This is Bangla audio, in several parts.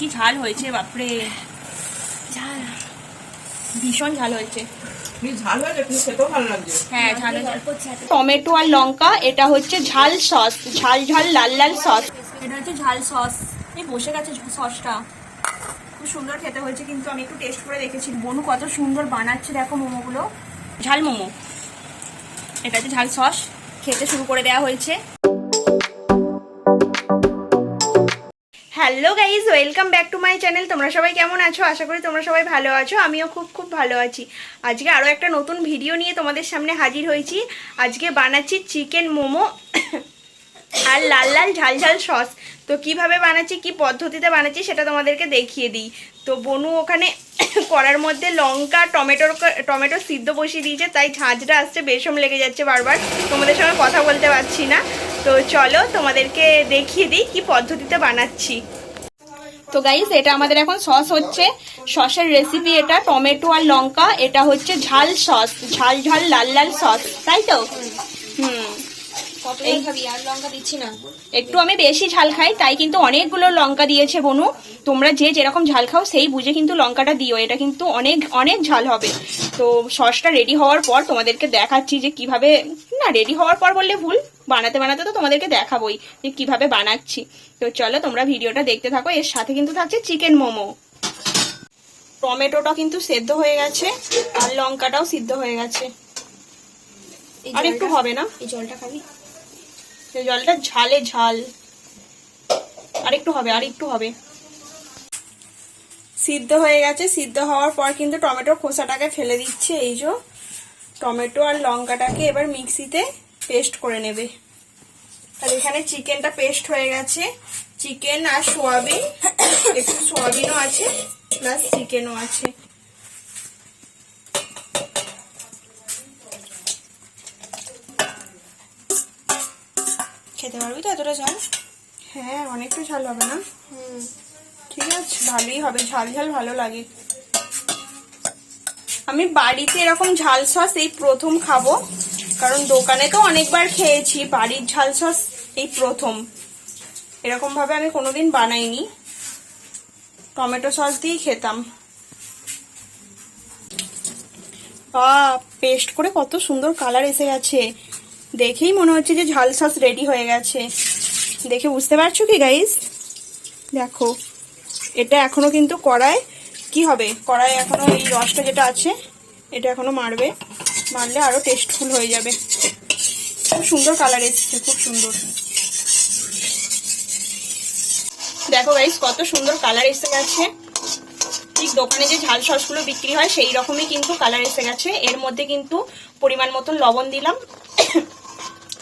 কি ঝাল হয়েছে বাপরে, ঝাল ভীষণ ঝাল হয়েছে। হ্যাঁ ঝাল টমেটো আর লঙ্কা, এটা হচ্ছে ঝাল সস, ঝাল ঝাল লাল লাল সস, এটা হচ্ছে ঝাল সস। এই বসে গেছে সসটা, খুব সুন্দর খেতে হয়েছে। কিন্তু আমি একটু টেস্ট করে দেখেছি, বনু কত সুন্দর বানাচ্ছে দেখো মোমোগুলো, ঝাল মোমো। এটা হচ্ছে ঝাল সস, খেতে শুরু করে দেওয়া হয়েছে। Hello guys, welcome back to my channel. তোমরা সবাই কেমন আছো? আশা করি তোমরা সবাই ভালো আছো। আমিও খুব খুব ভালো আছি। আজকে আরও একটা নতুন ভিডিও নিয়ে তোমাদের সামনে হাজির হয়েছি। আজকে বানাচ্ছি চিকেন মোমো আর লাল লাল ঝাল ঝাল সস। তো কিভাবে বানাচ্ছি, কি পদ্ধতিতে বানাচ্ছি সেটা তোমাদেরকে দেখিয়ে দিই। তো বনু ওখানে কড়ার মধ্যে লঙ্কা টমেটো সিদ্ধ বসিয়ে দিয়েছে, তাই ঝাঁঝটা আসছে, বেশম লেগে যাচ্ছে বারবার, তোমাদের সঙ্গে কথা বলতে পারছি না। তো চলো তোমাদেরকে দেখিয়ে দিই কি পদ্ধতিতে বানাচ্ছি। তো গাইস, এটা আমাদের এখন সস হচ্ছে, সসের রেসিপি এটা, টমেটো আর লঙ্কা, এটা হচ্ছে ঝাল সস, ঝাল ঝাল লাল লাল সস, তাই তো? একটু আমি বেশি ঝাল খাই, তাই কিন্তু অনেকগুলো লঙ্কা দিয়েছে বনু। তোমরা যে যেরকম ঝাল খাও সেই বুঝে কিন্তু লঙ্কাটা দিও, এটা কিন্তু অনেক অনেক ঝাল হবে। তো সসটা রেডি হওয়ার পর তোমাদেরকে দেখাচ্ছি যে কিভাবে, না রেডি হওয়ার পর বললে ভুল, বানাতে বানাতে তো তোমাদেরকে দেখাবোই যে কিভাবে বানাচ্ছি। তো চলো তোমরা ভিডিওটা দেখতে থাকো। এর সাথে কিন্তু থাকছে চিকেন মোমো। টমেটোটা কিন্তু সেদ্ধ হয়ে গেছে আর লঙ্কাটাও সিদ্ধ হয়ে গেছে। আর একটু হবে না? এই জলটা খাবি? এই জলটা ঝালে ঝাল, আর একটু হবে, আর একটু হবে। সিদ্ধ হয়ে গেছে। সিদ্ধ হওয়ার পর কিন্তু টমেটোর খোসাটাকে ফেলে দিচ্ছে। এই যে টমেটো আর লঙ্কাটাকে এবার মিক্সিতে পেস্ট করে নেবে। আর এখানে চিকেনটা পেস্ট হয়ে গেছে। চিকেন আর সোয়াবিন, একটু সোয়াবিনও আছে প্লাস চিকেনও আছে। খেতে পারবি তো এতটা ঝাল? হ্যাঁ, অনেকটা ঝাল হবে না? ঠিক আছে, ভালোই হবে, ঝাল ঝাল ভালো লাগে। আমি বাড়িতে এরকম ঝাল সস এই প্রথম খাবো, কারণ দোকানে তো অনেকবার খেয়েছি, বাড়ির ঝাল সস এই প্রথম। এরকম ভাবে আমি কোনোদিন বানাইনি, টমেটো সস দিয়েই খেতাম। পেস্ট করে কত সুন্দর কালার এসে গেছে, দেখেই মনে হচ্ছে যে ঝাল সস রেডি হয়ে গেছে। দেখে বুঝতে পারছো কি গাইস? দেখো, এটা এখনো কিন্তু কড়াই কি হবে, কড়াই এখনো এই রসটা যেটা আছে এটা এখনো মারবে, মারলে আরো টেস্টফুল হয়ে যাবে। খুব সুন্দর কালার এসেছে, খুব সুন্দর। দেখো গাইস, কত সুন্দর কালার এসে গেছে। ঠিক দোকানে যে ঝাল সসগুলো বিক্রি হয় সেই রকমই কিন্তু কালার এসে গেছে। এর মধ্যে কিন্তু পরিমাণ মতন লবণ দিলাম,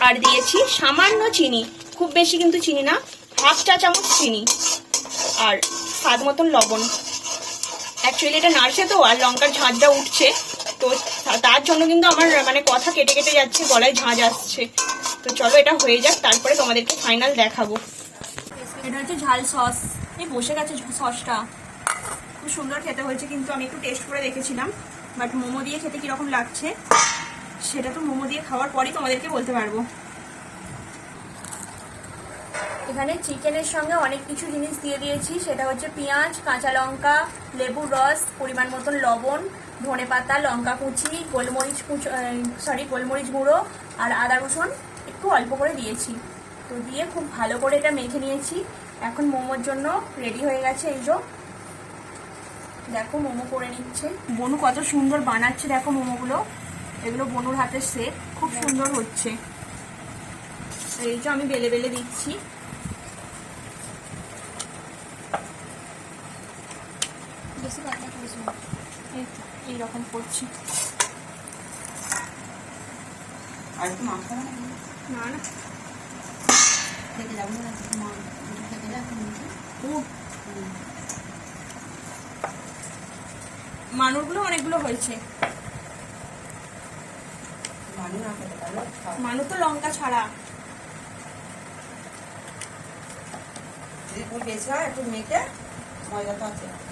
আর দিয়েছি সামান্য চিনি, খুব বেশি কিন্তু চিনি না, 1/2 চা চামচ চিনি, আর স্বাদ মতন লবণ। অ্যাকচুয়ালি এটা নাড়ছে তো, আর লঙ্কার ঝাঁঝটা উঠছে, তো তার জন্য কিন্তু আমার মানে কথা কেটে কেটে যাচ্ছে, গলায় ঝাঁঝ আসছে। তো চলো এটা হয়ে যাক, তারপরে তোমাদেরকে ফাইনাল দেখাবো। এটা হচ্ছে ঝাল সস। এই বসে গেছে সসটা, খুব সুন্দর খেতে হয়েছে। কিন্তু আমি একটু টেস্ট করে দেখেছিলাম, বাট মোমো দিয়ে খেতে কিরকম লাগছে সেটা তো মোমো দিয়ে খাওয়ার পরই তোমাদেরকে বলতে পারবো। এখানে চিকেনের সঙ্গে অনেক কিছু জিনিস দিয়ে দিয়েছি, সেটা হচ্ছে পেঁয়াজ, কাঁচা লঙ্কা, লেবুর রস, পরিমাণ মতন লবণ, ধনেপাতা, লঙ্কা কুচি, গোলমরিচ গুঁড়ো আর আদা রসুন একটু অল্প করে দিয়েছি। তো দিয়ে খুব ভালো করে এটা মেখে নিয়েছি। এখন মোমোর জন্য রেডি হয়ে গেছে। এই যে দেখো মোমো করে নিচ্ছে বনু, কত সুন্দর বানাচ্ছে দেখো মোমোগুলো। এগুলো বনুর হাতের শেপ, খুব সুন্দর হচ্ছে। এই যে আমি বেলে বেলে দিচ্ছি। এইরকম করছি। না না, মানুষগুলো অনেকগুলো হয়েছে। মানুষ তো লঙ্কা ছাড়া।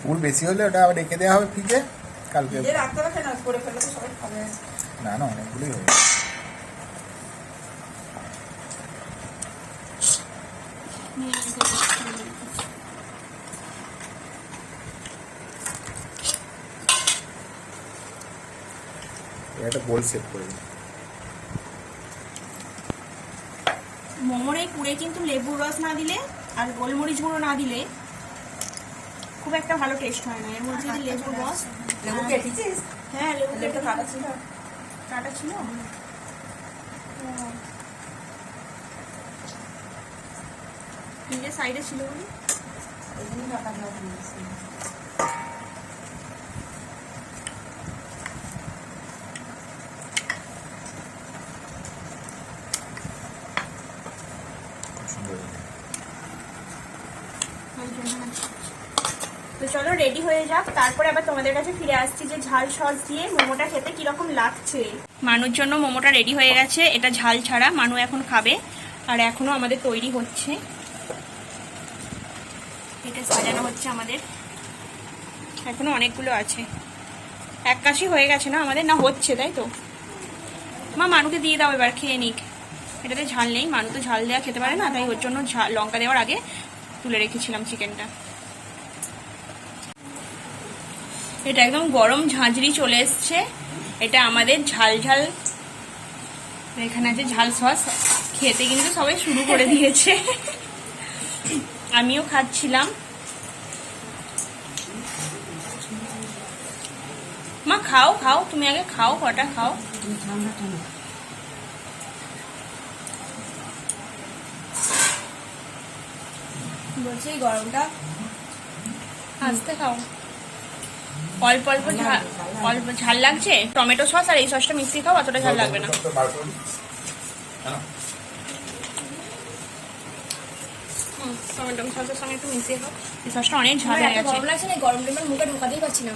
পুর বেশি হলে ওটা আবার রেখে দেওয়া হবে ফ্রিজে, কালকে না না অনেকগুলোই হবে। একটা গোল শেপ করে দিই। মোমোর এই পুরে কিন্তু লেবুর রস না দিলে আর গোলমরিচ গুঁড়ো না দিলে খুব একটা ভালো টেস্ট হয় না। এর মধ্যে যদি লেবুর রস, লেবু কেটেছিস? হ্যাঁ লেবু লেবুটা কাটা ছিল? কাটা ছিল। নিজের সাইডে ছিল বলে ওই জন্য কাটা দেওয়া হয়েছে। খুব সুন্দর। তো চলো রেডি হয়ে যাক, তারপরে আবার তোমাদের কাছে ফিরে আসছি যে ঝাল সস দিয়ে মোমোটা খেতে কিরকম লাগছে। মানুর জন্য মোমোটা রেডি হয়ে গেছে, এটা ঝাল ছাড়া। মানু এখন খাবে আর এখনো আমাদের তৈরি হচ্ছে, এটা সাজানো হচ্ছে আমাদের। এখনো অনেকগুলো আছে, এক কাশি হয়ে গেছে না আমাদের, না হচ্ছে তাই তো। মা মানুকে দিয়ে দাও এবার, খেয়ে নিক। এটাতে ঝাল নেই, মানু তো ঝাল দেওয়া খেতে পারে না, তাই ওর জন্য লঙ্কা দেওয়ার আগে তুলে রেখেছিলাম চিকেনটা। এটা একদম গরম ঝাঁঝরি চলে এসছে। এটা আমাদের ঝাল ঝাল, এখানে আছে ঝাল সস। খেতে কিন্তু সবাই শুরু করে দিয়েছে, আমিও খাচ্ছিলাম। মা খাও খাও, তুমি আগে খাও, কটা খাও। ঠান্ডা ঠান্ডা বলছি এই গরমটা আস্তে খাও। অল্প অল্প ঝাল, অল্প ঝাল লাগছে। টমেটো সস আর এই সসটা মিশিয়ে খাও, অতটা ঝাল লাগবে না। টমেটো সসের সঙ্গে একটু মিশিয়ে খাও, এই সসটা অনেক ঝাল হয়ে গেছে। গরম লাগছে না, গরম লেমন মুখে ঢোকাতেই পারছি না।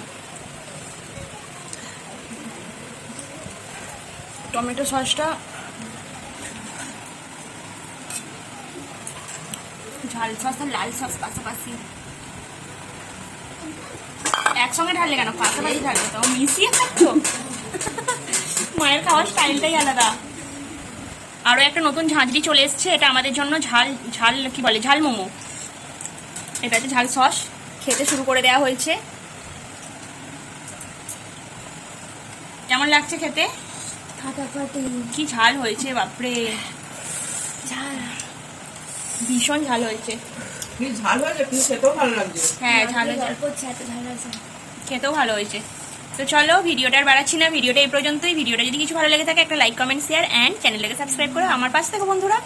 টমেটো সসটা ঝাল সস আর লাল সস পাশাপাশি একসঙ্গে ঢাললে কেন, পাশাপাশি ঢাললে তো মিশিয়ে খাচ্ছ। মায়ের খাওয়ার স্টাইলটাই আলাদা। আরো একটা নতুন ঝাঁঝরি চলে এসছে, এটা আমাদের জন্য ঝাল ঝাল কি বলে, ঝাল মোমো। এটাতে ঝাল সস খেতে শুরু করে দেওয়া হয়েছে। কেমন লাগছে খেতে? ফাটাফাটি কি ঝাল হয়েছে বাপরে, ঝাল, ভীষণ ঝাল হয়েছে। কি ঝাল হয়েছে, কি খেতেও ভালো লাগছে। হ্যাঁ ঝাল হয়েছে, গল্প হচ্ছে, এত ঝাল আছে। খেতেও ভালো হয়েছে। তো চলো ভিডিওটা আর বাড়াচ্ছি না, ভিডিওটা এই পর্যন্তই। ভিডিওটা যদি কিছু ভালো লেগে থাকে একটা লাইক কমেন্ট শেয়ার অ্যান্ড চ্যানেলটাকে সাবস্ক্রাইব করো। আমার পাশে থেকো বন্ধুরা।